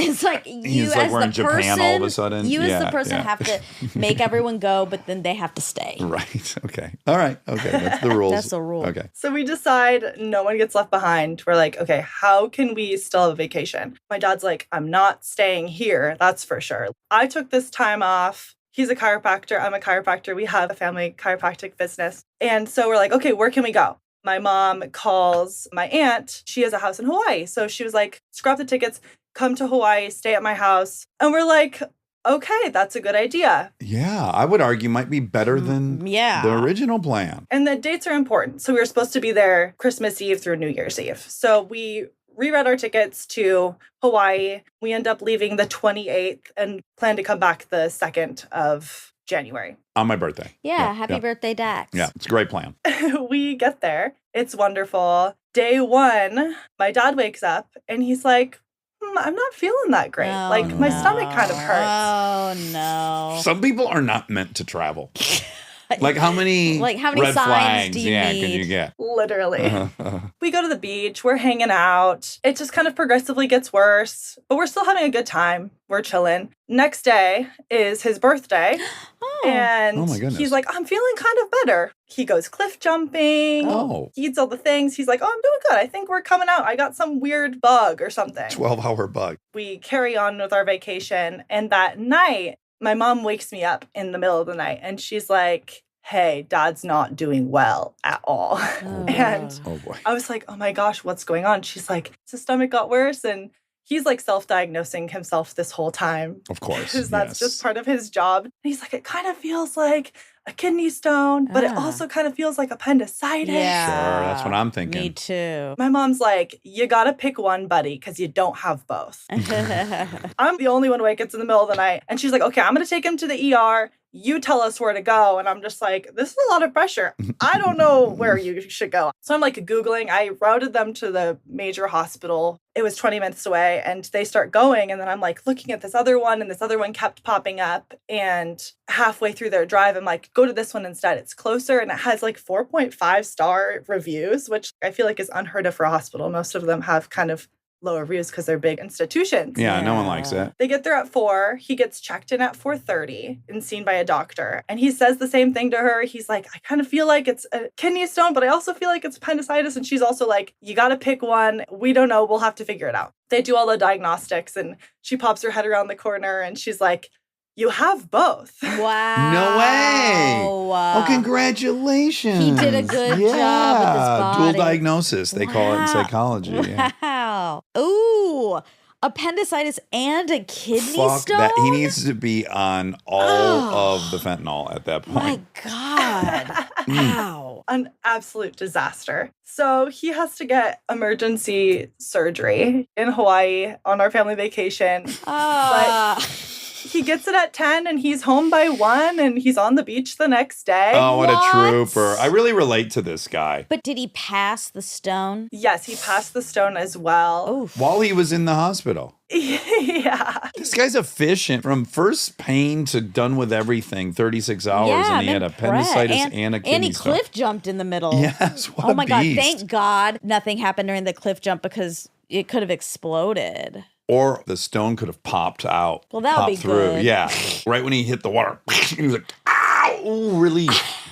B: It's like you
A: He's like
B: as
A: we're
B: the
A: in Japan
B: person,
A: all of a sudden.
B: you as
A: Yeah,
B: the person
A: yeah.
B: have to make everyone go, but then they have to stay.
A: Right. Okay. All right. Okay. That's the rules.
B: That's the rule.
A: Okay.
H: So we decide no one gets left behind. We're like, okay, how can we still have a vacation? My dad's like, I'm not staying here. That's for sure. I took this time off. He's a chiropractor. I'm a chiropractor. We have a family chiropractic business. And so we're like, okay, where can we go? My mom calls my aunt. She has a house in Hawaii. So she was like, scrap the tickets, come to Hawaii, stay at my house. And we're like, okay, that's a good idea.
A: Yeah, I would argue might be better than the original plan.
H: And the dates are important. So we were supposed to be there Christmas Eve through New Year's Eve. So we reread our tickets to Hawaii. We end up leaving the 28th and plan to come back the 2nd of January.
A: On my birthday.
B: Yeah, happy birthday, Dax.
A: Yeah, it's a great plan.
H: We get there. It's wonderful. Day 1, my dad wakes up and he's like, I'm not feeling that great. My stomach kind of hurts.
B: Oh, no.
A: Some people are not meant to travel. Like how many
B: red
A: signs
B: flags do you need?
A: can you get?
H: Literally. We go to the beach. We're hanging out. It just kind of progressively gets worse, but we're still having a good time. We're chilling. Next day is his birthday. And
A: oh my goodness.
H: He's like, I'm feeling kind of better. He goes cliff jumping.
A: Oh.
H: He eats all the things. He's like, I'm doing good. I think we're coming out. I got some weird bug or something.
A: 12-hour bug.
H: We carry on with our vacation. And that night, my mom wakes me up in the middle of the night and she's like, hey, Dad's not doing well at all. And I was like, oh my gosh, what's going on? She's like, his stomach got worse. And he's like self-diagnosing himself this whole time.
A: Of course.
H: Because that's just part of his job. And he's like, it kind of feels like a kidney stone, but it also kind of feels like appendicitis.
B: Yeah.
A: Sure, that's what I'm thinking.
B: Me too.
H: My mom's like, you got to pick one, buddy, because you don't have both. I'm the only one awake. It's in the middle of the night. And she's like, okay, I'm going to take him to the ER. You tell us where to go. And I'm just like, this is a lot of pressure. I don't know where you should go. So I'm like Googling. I routed them to the major hospital. It was 20 minutes away and they start going. And then I'm like looking at this other one and this other one kept popping up. And halfway through their drive, I'm like, go to this one instead. It's closer and it has like 4.5 star reviews, which I feel like is unheard of for a hospital. Most of them have kind of low reviews because they're big institutions.
A: Yeah, no one likes it.
H: They get there at 4. He gets checked in at 4:30 and seen by a doctor. And he says the same thing to her. He's like, I kind of feel like it's a kidney stone, but I also feel like it's appendicitis. And she's also like, you got to pick one. We don't know. We'll have to figure it out. They do all the diagnostics and she pops her head around the corner and she's like, you have both.
B: Wow.
A: No way. Oh, congratulations.
B: He did a good job with his body.
A: Dual diagnosis, they call it in psychology.
B: Wow. Ooh. Appendicitis and a kidney stone?
A: That. He needs to be on all of the fentanyl at that point.
B: My God. Wow.
H: An absolute disaster. So he has to get emergency surgery in Hawaii on our family vacation. But he gets it at 10 and he's home by 1 and he's on the beach the next day.
A: Oh, what a trooper. I really relate to this guy.
B: But did he pass the stone?
H: Yes, he passed the stone as well.
B: Oof.
A: While he was in the hospital.
H: Yeah.
A: This guy's efficient from first pain to done with everything, 36 hours, and he had appendicitis and a kidney
B: And he
A: stone.
B: cliff jumped in the middle.
A: Yes, what
B: Oh
A: a
B: my God,
A: beast.
B: thank God nothing happened during the cliff jump because it could have exploded.
A: Or the stone could have popped out.
B: Well, that would be
A: through.
B: good.
A: Yeah. Right when he hit the water. He was like, ow, ooh, relief.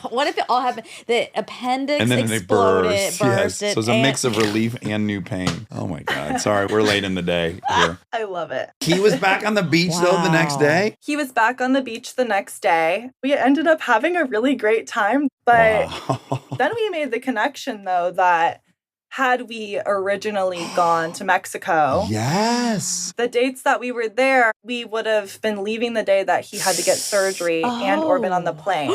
B: What if it all happened? The appendix
A: And then
B: exploded,
A: they burst.
B: it.
A: So it's a mix of relief and new pain. Oh my God. Sorry, we're late in the day here.
H: I love it.
A: He was back on the beach though the next day?
H: He was back on the beach the next day. We ended up having a really great time. But then we made the connection though that had we originally gone to Mexico,
A: yes,
H: the dates that we were there, we would have been leaving the day that he had to get surgery and or been on the plane.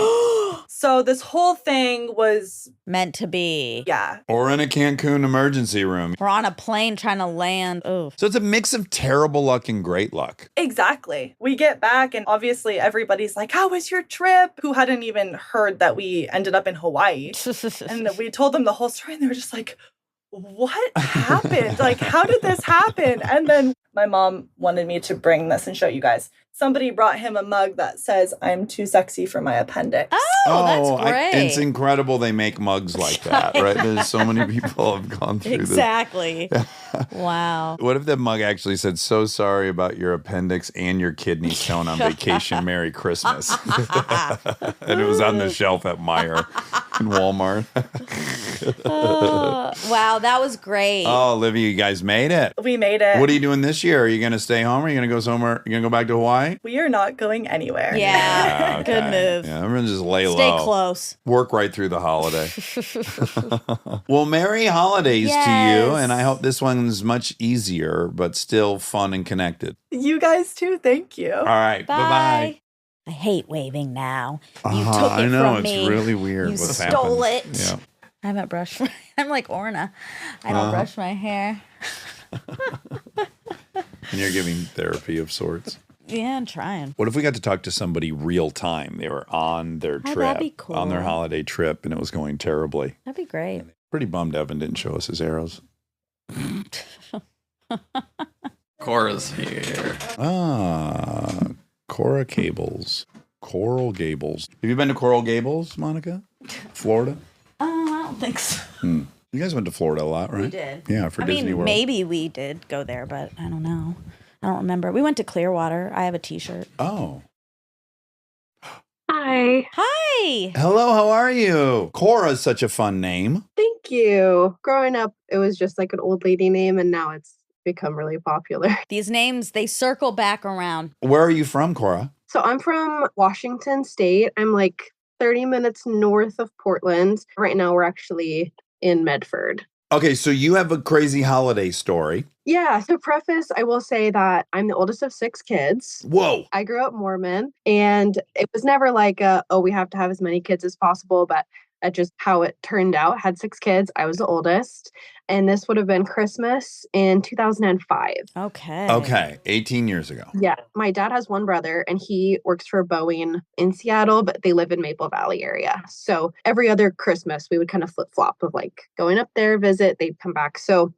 H: So this whole thing was
B: meant to be.
H: Yeah.
A: Or in a Cancun emergency room.
B: We're on a plane trying to land. Oh.
A: So it's a mix of terrible luck and great luck.
H: Exactly. We get back and obviously everybody's like, how was your trip? Who hadn't even heard that we ended up in Hawaii. And we told them the whole story and they were just like, what happened? Like, how did this happen? And then my mom wanted me to bring this and show you guys. Somebody brought him a mug that says, I'm too sexy for my appendix.
B: Oh, that's great.
A: It's incredible they make mugs like that, right? There's so many people have gone through
B: exactly.
A: this.
B: Wow.
A: What if the mug actually said, so sorry about your appendix and your kidney stone on vacation. Merry Christmas. And it was on the shelf at Meijer. in Walmart.
B: Wow, that was great.
A: Oh, Olivia, you guys made it.
H: We made it.
A: What are you doing this year? Are you going to stay home? Or are you going to go somewhere? You going to go back to Hawaii?
H: We are not going anywhere.
B: Yeah,
A: Okay.
B: good move.
A: Yeah, everyone just lay low.
B: Stay close.
A: Work right through the holiday. Well, merry holidays to you.
B: Yes.
A: And I hope this one's much easier, but still fun and connected.
H: You guys too. Thank you.
A: All right. Bye-bye.
B: I hate waving now. You
A: Uh-huh,
B: took it
A: I know,
B: from me.
A: it's really weird
B: You
A: what's
B: stole
A: happened.
B: it.
A: Yeah.
B: I haven't brushed my I'm like Orna. I don't brush my hair.
A: And you're giving therapy of sorts.
B: Yeah, I'm trying.
A: What if we got to talk to somebody real time? They were on their
B: Oh,
A: trip,
B: that'd be cool.
A: on their holiday trip, and it was going terribly.
B: That'd be great.
A: Pretty bummed Evan didn't show us his arrows.
C: Cora's here.
A: Ah, Coral Gables. Coral Gables. Have you been to Coral Gables, Monica? Florida?
B: I don't think so.
A: You guys went to Florida a lot, right?
B: We did.
A: Yeah, for Disney World.
B: Maybe we did go there, but I don't know. I don't remember. We went to Clearwater. I have a t-shirt.
A: Oh.
I: Hi.
B: Hi.
A: Hello, how are you? Cora's such a fun name.
I: Thank you. Growing up, it was just like an old lady name, and now it's become really popular.
B: These names, they circle back around.
A: Where are you from, Cora?
I: So I'm from Washington State. I'm like 30 minutes north of Portland. Right now, we're actually in Medford.
A: Okay, so you have a crazy holiday story.
I: Yeah. So preface, I will say that I'm the oldest of 6 kids.
A: Whoa.
I: I grew up Mormon, and it was never like, we have to have as many kids as possible, but that's just how it turned out. Had 6 kids. I was the oldest. And this would have been Christmas in 2005.
B: Okay.
A: 18 years ago.
I: Yeah. My dad has one brother, and he works for Boeing in Seattle, but they live in Maple Valley area. So every other Christmas, we would kind of flip flop of like going up there, visit, they'd come back. So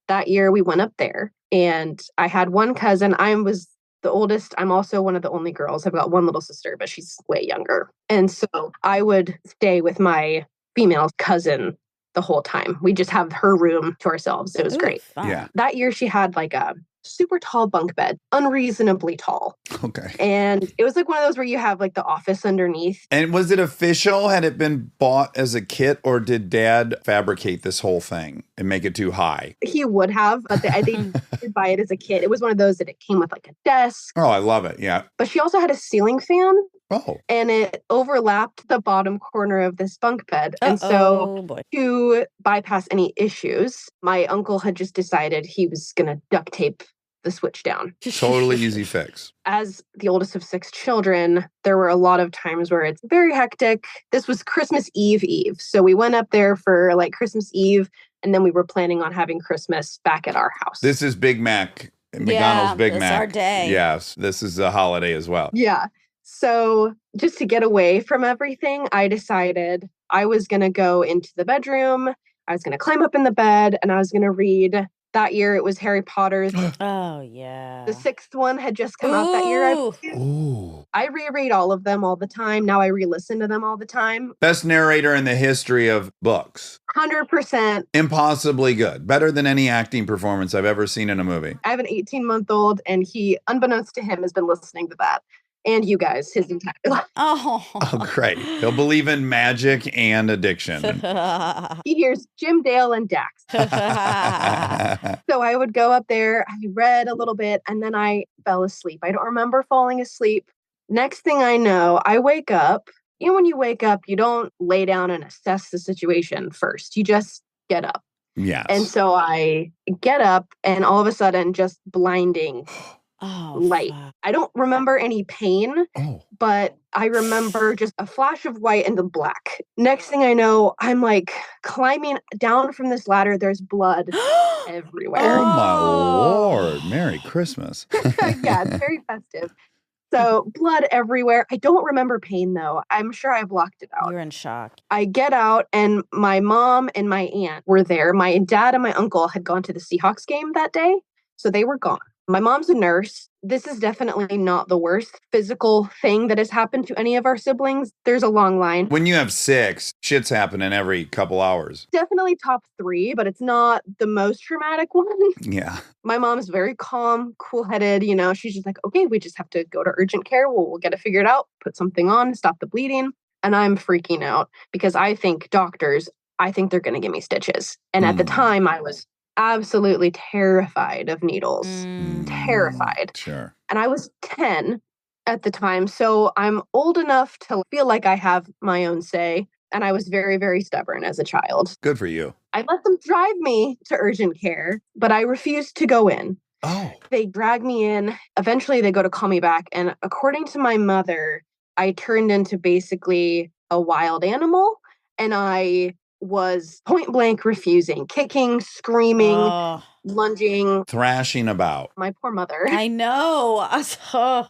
I: that year we went up there, and I had one cousin. I was the oldest. I'm also one of the only girls. I've got one little sister, but she's way younger. And so I would stay with my female cousin the whole time. We just have her room to ourselves. It was great.
B: Fun.
A: Yeah.
I: That year she had like a super tall bunk bed, unreasonably tall.
A: Okay.
I: And it was like one of those where you have like the office underneath.
A: And was it official? Had it been bought as a kit, or did Dad fabricate this whole thing and make it too high?
I: He would have, but I think he did buy it as a kit. It was one of those that it came with like a desk.
A: Oh, I love it. Yeah.
I: But she also had a ceiling fan,
A: Oh.
I: and it overlapped the bottom corner of this bunk bed. And so
B: Oh boy.
I: to bypass any issues, my uncle had just decided he was going to duct tape the switch down.
A: Totally easy fix.
I: As the oldest of 6 children, there were a lot of times where it's very hectic. This was Christmas Eve. So we went up there for like Christmas Eve, and then we were planning on having Christmas back at our house.
A: This is Big Mac. McDonald's Big
B: this
A: Mac.
B: our day.
A: Yes. This is a holiday as well.
I: Yeah. So just to get away from everything, I decided I was going to go into the bedroom. I was going to climb up in the bed, and I was going to read. That year, it was Harry Potter's.
B: Oh, yeah.
I: The 6th one had just come out that year.
B: Ooh.
A: Ooh.
I: I reread all of them all the time. Now I re-listen to them all the time.
A: Best narrator in the history of books.
I: 100%.
A: Impossibly good. Better than any acting performance I've ever seen in a movie.
I: I have an 18-month-old, and he, unbeknownst to him, has been listening to that. And you guys, his entire life.
B: Oh.
A: Oh, great. He'll believe in magic and addiction.
I: He hears Jim, Dale, and Dax. So I would go up there, I read a little bit, and then I fell asleep. I don't remember falling asleep. Next thing I know, I wake up. You know, when you wake up, you don't lay down and assess the situation first. You just get up.
A: Yes.
I: And so I get up, and all of a sudden, just blinding
B: Oh,
I: light.
B: fuck.
I: I don't remember any pain,
A: Oh.
I: but I remember just a flash of white and the black. Next thing I know, I'm like climbing down from this ladder. There's blood everywhere.
A: Oh, my
B: Oh.
A: Lord. Merry Christmas.
I: Yeah, it's very festive. So blood everywhere. I don't remember pain though. I'm sure I blocked it out.
B: You're in shock.
I: I get out, and my mom and my aunt were there. My dad and my uncle had gone to the Seahawks game that day, so they were gone. My mom's a nurse. This is definitely not the worst physical thing that has happened to any of our siblings. There's a long line.
A: When you have 6, shit's happening every couple hours.
I: Definitely top 3, but it's not the most traumatic one.
A: Yeah.
I: My mom's very calm, cool-headed. She's just like, okay, we just have to go to urgent care. We'll get it figured out, put something on, stop the bleeding. And I'm freaking out because I think I think they're going to give me stitches. And at the time, I was absolutely terrified of needles. Terrified.
A: Sure.
I: And I was 10 at the time. So I'm old enough to feel like I have my own say. And I was very, very stubborn as a child.
A: Good for you.
I: I let them drive me to urgent care, but I refused to go in.
A: Oh.
I: They drag me in. Eventually, they go to call me back. And according to my mother, I turned into basically a wild animal. And I was point blank refusing, kicking, screaming, lunging.
A: Thrashing about.
I: My poor mother.
B: I know.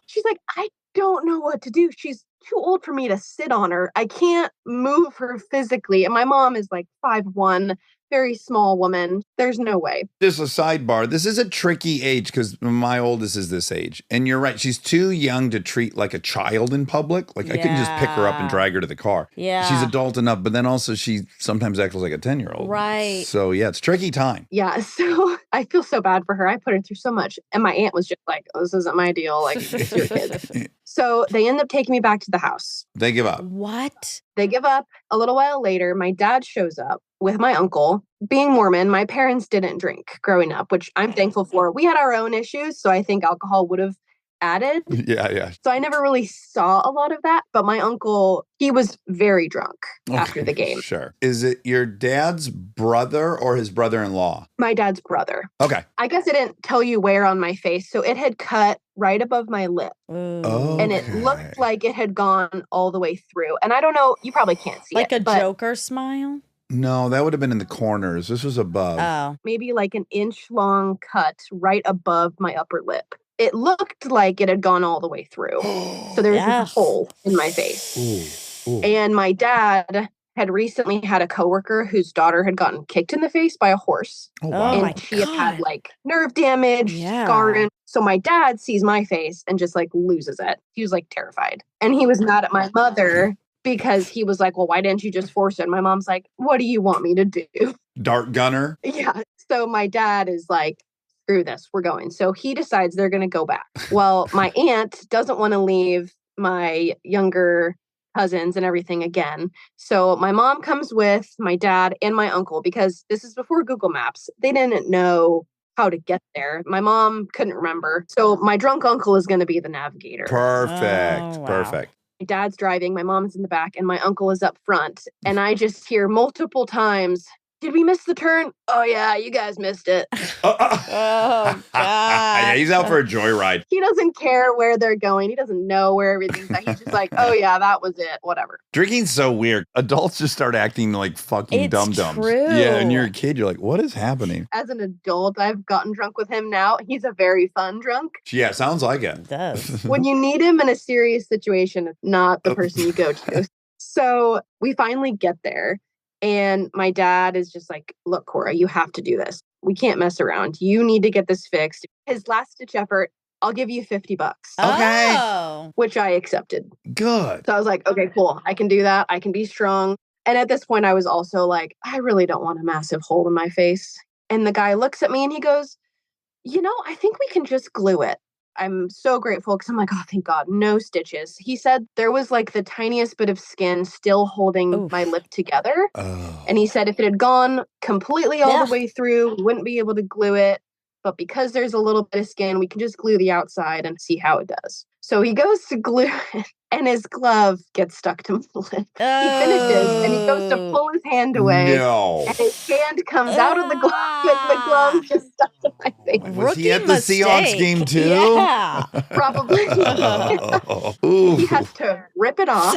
I: She's like, I don't know what to do. She's too old for me to sit on her. I can't move her physically. And my mom is like 5'1", very small woman. There's no way.
A: Just a sidebar. This is a tricky age because my oldest is this age. And you're right. She's too young to treat like a child in public. Like I couldn't just pick her up and drag her to the car.
B: Yeah.
A: She's adult enough, but then also she sometimes acts like a 10-year-old.
B: Right.
A: So yeah, it's a tricky time.
I: Yeah. So I feel so bad for her. I put her through so much. And my aunt was just like, oh, this isn't my deal. Like, it's your kid. So they end up taking me back to the house.
A: They give up.
B: What?
I: They give up. A little while later, my dad shows up with my uncle. Being Mormon, my parents didn't drink growing up, which I'm thankful for. We had our own issues, so I think alcohol would have added.
A: Yeah.
I: So I never really saw a lot of that. But my uncle, he was very drunk after the game.
A: Sure. Is it your dad's brother or his brother-in-law?
I: My dad's brother.
A: Okay.
I: I guess it didn't tell you where on my face. So it had cut right above my lip.
A: Oh.
I: And it looked like it had gone all the way through. And I don't know, you probably can't see
B: like
I: it.
B: Like a Joker smile?
A: No, that would have been in the corners. This was above.
B: Oh.
I: Maybe like an inch long cut right above my upper lip. It looked like it had gone all the way through. So there was this hole in my face. Ooh. And my dad had recently had a coworker whose daughter had gotten kicked in the face by a horse.
A: Oh, wow.
I: And she had like nerve damage, scarring. So my dad sees my face and just like loses it. He was like terrified. And he was mad at my mother because he was like, well, why didn't you just force it? And my mom's like, what do you want me to do?
A: Dart gunner?
I: Yeah. So my dad is like, screw this, we're going. So he decides they're going to go back. Well, my aunt doesn't want to leave my younger cousins and everything again. So my mom comes with my dad and my uncle because this is before Google Maps. They didn't know how to get there. My mom couldn't remember. So my drunk uncle is going to be the navigator.
A: Perfect.
B: Oh, wow.
A: Perfect.
I: My dad's driving, my mom's in the back, and my uncle is up front. And I just hear multiple times, did we miss the turn? Oh, yeah, you guys missed it.
B: Oh, God.
A: Yeah, he's out for a joyride.
I: He doesn't care where they're going. He doesn't know where everything's at. He's just like, oh, yeah, that was it. Whatever.
A: Drinking's so weird. Adults just start acting like fucking
B: It's
A: dum-dums.
B: true.
A: Yeah, and you're a kid. You're like, what is happening?
I: As an adult, I've gotten drunk with him now. He's a very fun drunk.
A: Yeah, sounds like it.
B: It does.
I: When you need him in a serious situation, it's not the person you go to. So we finally get there. And my dad is just like, look, Cora, you have to do this. We can't mess around. You need to get this fixed. His last ditch effort, I'll give you $50.
A: Okay.
B: Oh.
I: Which I accepted.
A: Good.
I: So I was like, okay, cool. I can do that. I can be strong. And at this point, I was also like, I really don't want a massive hole in my face. And the guy looks at me and he goes, I think we can just glue it. I'm so grateful because I'm like, oh, thank God, no stitches. He said there was like the tiniest bit of skin still holding my lip together.
A: Oh.
I: And he said if it had gone completely all the way through, we wouldn't be able to glue it. But because there's a little bit of skin, we can just glue the outside and see how it does. So he goes to glue it and his glove gets stuck to my lip.
B: Oh.
I: He finishes and he goes to pull his hand away.
A: No.
I: And his hand comes out of the glove and the glove just stuck to my face.
A: Was he at the Seahawks game too?
B: Yeah.
I: Probably.
A: Ooh.
I: He has to rip it off.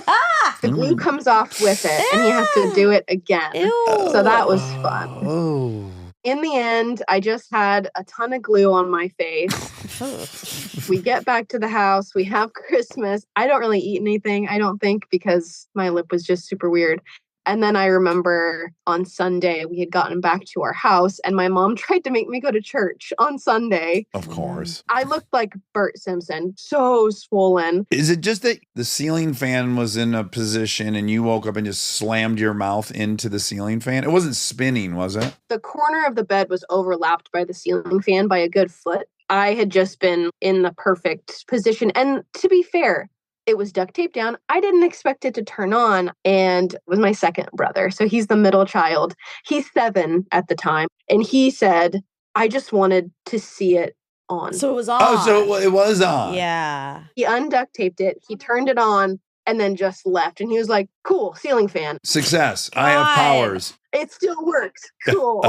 I: The glue comes off with it and he has to do it again.
B: Ew.
I: So that was fun.
A: Oh.
I: In the end, I just had a ton of glue on my face. We get back to the house. We have Christmas. I don't really eat anything, I don't think, because my lip was just super weird. And then I remember on Sunday, we had gotten back to our house and my mom tried to make me go to church on Sunday.
A: Of course.
I: I looked like Bert Simpson, so swollen.
A: Is it just that the ceiling fan was in a position and you woke up and just slammed your mouth into the ceiling fan? It wasn't spinning, was it?
I: The corner of the bed was overlapped by the ceiling fan by a good foot. I had just been in the perfect position. And to be fair, It was duct taped down. I didn't expect it to turn on, and it was my second brother. So he's the middle child. He's 7 at the time. And he said, I just wanted to see it on.
B: So it was on.
A: Oh, so it was on.
B: Yeah.
I: He unduct taped it. He turned it on and then just left. And he was like, cool, ceiling fan.
A: Success. I have powers.
I: It still works. Cool.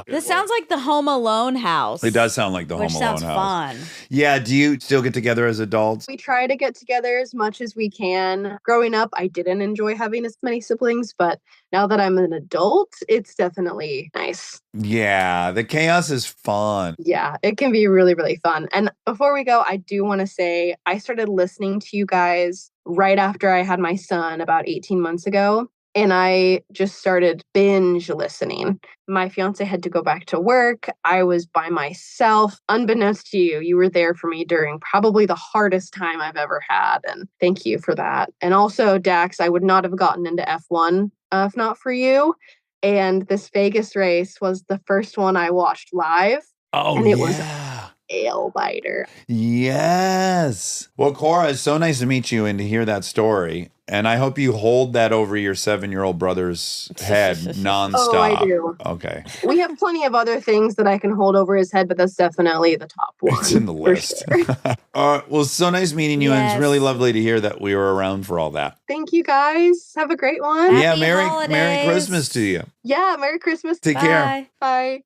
B: This sounds like the Home Alone house.
A: It does sound like the Home
B: which
A: Alone
B: sounds
A: house.
B: fun.
A: Yeah. Do you still get together as adults?
I: We try to get together as much as we can. Growing up, I didn't enjoy having as many siblings, but now that I'm an adult, it's definitely nice.
A: Yeah. The chaos is fun.
I: Yeah, it can be really, really fun. And before we go, I do want to say I started listening to you guys right after I had my son about 18 months ago. And I just started binge listening. My fiance had to go back to work. I was by myself. Unbeknownst to you, you were there for me during probably the hardest time I've ever had. And thank you for that. And also, Dax, I would not have gotten into F1 if not for you. And this Vegas race was the first one I watched live.
A: Oh,
I: and it
A: yeah.
I: was a nail biter.
A: Yes. Well, Cora, it's so nice to meet you and to hear that story. And I hope you hold that over your 7-year-old brother's head nonstop.
I: Oh, I do.
A: Okay.
I: We have plenty of other things that I can hold over his head, but that's definitely the top one.
A: It's in the list.
I: Sure.
A: All right. Well, so nice meeting you. And
B: Yes.
A: it's really lovely to hear that we were around for all that.
I: Thank you guys. Have a great one.
A: Yeah.
B: Happy
A: Merry
B: holidays.
A: Christmas to you.
I: Yeah, Merry Christmas.
A: Take care.
B: Bye.
I: Bye.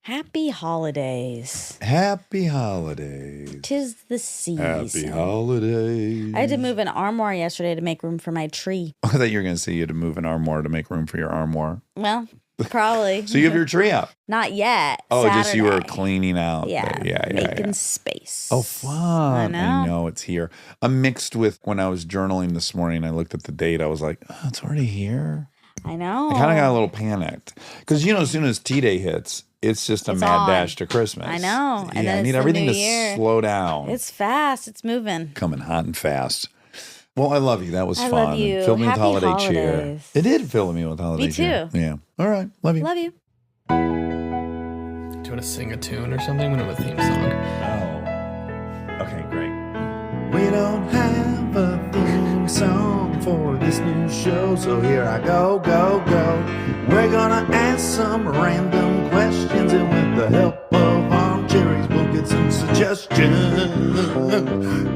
B: Happy holidays.
A: Happy holidays.
B: 'Tis the season.
A: Happy holidays.
B: I had to move an armoire yesterday to make room for my tree.
A: I thought you were going to say you had to move an armoire to make room for your armoire.
B: Well, probably.
A: So you have your tree up.
B: Not yet.
A: Oh, just you were
B: Saturday.
A: cleaning out.
B: Yeah.
A: Yeah.
B: Making space.
A: Oh, fun.
B: I know.
A: it's here. I'm mixed with when I was journaling this morning. I looked at the date. I was like, oh, it's already here.
B: I know.
A: I kind of got a little panicked. Because, as soon as T-Day hits, it's just a
B: It's
A: mad
B: on.
A: dash to Christmas.
B: I know. And
A: Yeah,
B: then
A: I
B: it's
A: need
B: the
A: everything
B: new
A: to
B: year.
A: slow down.
B: It's fast. It's moving.
A: Coming hot and fast. Well, I love you. That was
B: I
A: fun.
B: love you.
A: It filled me
B: Happy
A: with holiday cheer.
B: holidays.
A: It did fill me with holiday
B: Me
A: cheer.
B: too.
A: Yeah. All right. Love you.
B: Love you.
C: Do you want to sing a tune or something? We don't have a theme song.
A: Oh. Okay, great.
D: We don't have a theme song for this new show, so here I go. We're gonna ask some random questions, and with the help of Armcherries, we'll get some suggestions.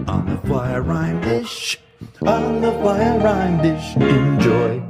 D: On the fly rhyme dish, enjoy.